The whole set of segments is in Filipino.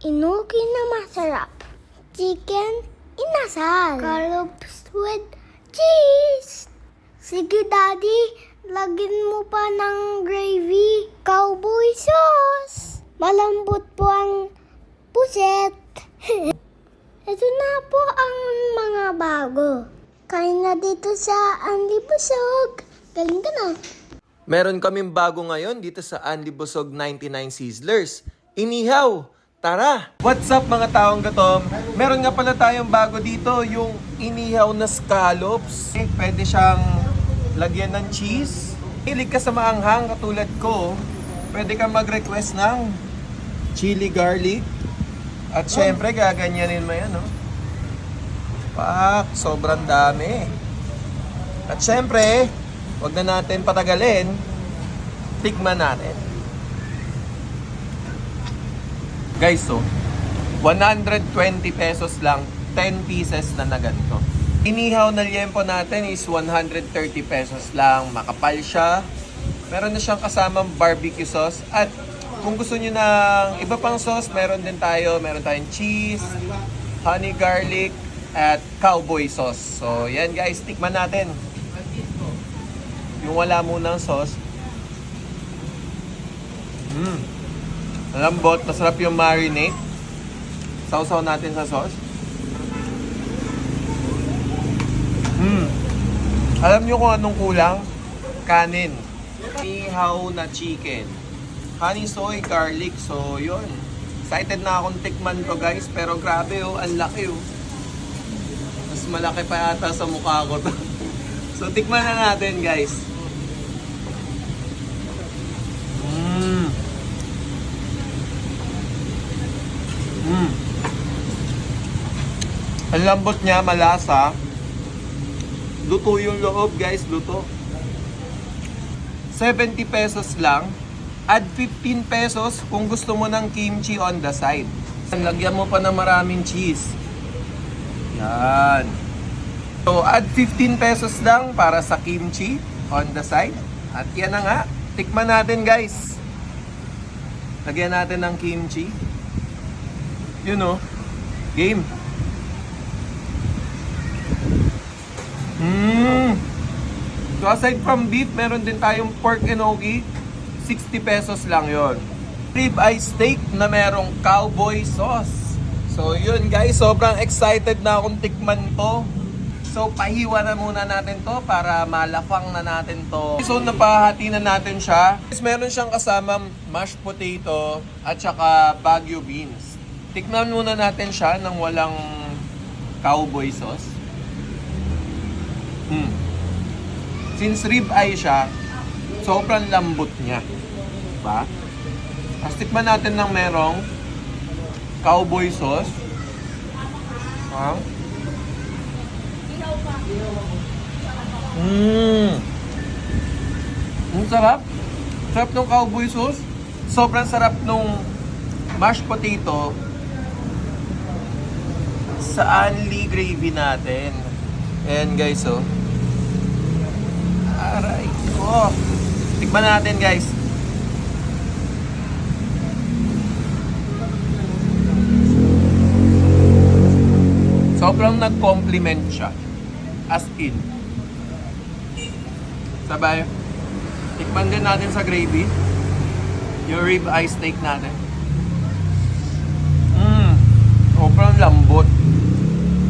Inuki na masarap. Chicken inasal. Scallops with cheese. Sige, Daddy. Lagyan mo pa ng gravy. Cowboy sauce. Malambot po ang puset. Ito na po ang mga bago. Kain na dito sa Andy Busog. Galing ka na. Meron kaming bago ngayon dito sa Andy Busog 99 Sizzlers. Inihaw! Tara! What's up mga taong gatom? Meron nga pala tayong bago dito, yung inihaw na scallops. Pwede siyang lagyan ng cheese. Hilig ka sa maanghang katulad ko, pwede kang mag-request ng chili garlic. At syempre, gaganyanin mo yan, no? Pak, sobrang dami. At syempre, wag na natin patagalin. Tikman natin. Guys, so, 120 pesos lang, 10 pieces na ganito. Inihaw na liempo natin is 130 pesos lang. Makapal siya. Meron na siyang kasamang barbecue sauce. At kung gusto niyo ng iba pang sauce, meron din tayo. Meron tayong cheese, honey garlic, at cowboy sauce. So, yan guys, tikman natin. Yung wala munang sauce. Lambot, masarap yung marinade. Sausaw natin sa sauce. Alam nyo kung anong kulang? Kanin. Ihaw na chicken. Honey soy garlic. So, yun. Excited na akong tikman to guys. Pero grabe oh, ang laki oh. Mas malaki pa yata sa mukha ko to. So, tikman na natin guys. Ang lambot niya, malasa. Luto yung loob guys, luto. 70 pesos lang. Add 15 pesos kung gusto mo ng kimchi on the side. Lagyan mo pa ng maraming cheese. Yan. So, add 15 pesos lang para sa kimchi on the side. At yan na nga. Tikman natin guys. Lagyan natin ng kimchi. You know, game. So aside from beef, meron din tayong pork enoki. 60 pesos lang yon. Rib eye steak na merong cowboy sauce. So yun guys, sobrang excited na akong tikman to. So pahiwa na muna natin to para malafang na natin to. So napahati na natin siya. Meron siyang kasamang mashed potato at saka Baguio beans. Tikman muna natin siya nang walang cowboy sauce. Since rib eye siya, sobrang lambot niya. Diba? Tapos tikman natin ng merong cowboy sauce. Ang sarap. Sarap ng cowboy sauce. Sobrang sarap nung mashed potato sa only gravy natin. Ayan guys, oh. Aray ko. Tikman natin guys. Sobrang nag-compliment siya. As in. Sabay. Tikman din natin sa gravy. Yung rib eye steak natin. Sobrang lambot.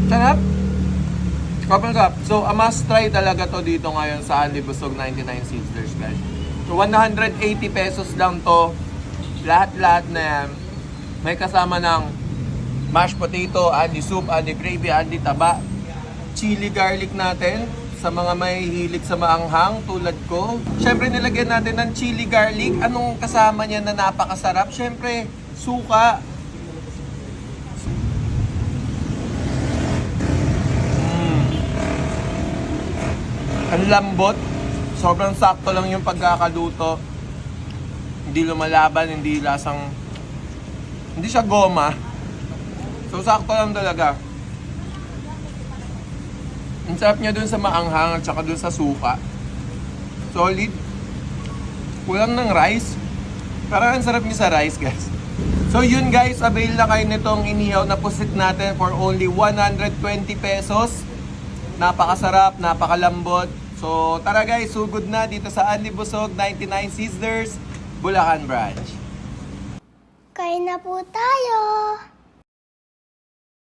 Sarap. Sobrang sarap. So, a must try talaga to dito ngayon sa Andy Busog 99 Sizzlers, guys. So, 180 pesos lang to. Lahat-lahat na yan. May kasama ng mashed potato, Andy soup, Andy gravy, Andy taba. Chili garlic natin sa mga may hilig sa maanghang tulad ko. Siyempre, nilagyan natin ng chili garlic. Anong kasama niya na napakasarap? Siyempre, suka. Ang lambot, sobrang sakto lang yung pagkakaluto. Hindi lumalaban, hindi lasang, hindi siya goma. So sakto lang talaga. Ang sarap niya dun sa maanghang at saka dun sa suka. Solid. Kulang ng rice. Parang ang sarap niya sa rice, guys. So yun guys, avail na kayo nitong inihaw na pusit natin for only 120 pesos. Napakasarap, napakalambot. So tara guys, sugod na dito sa Anli Busog 99 Sizzlers, Bulacan Branch. Kain na po tayo.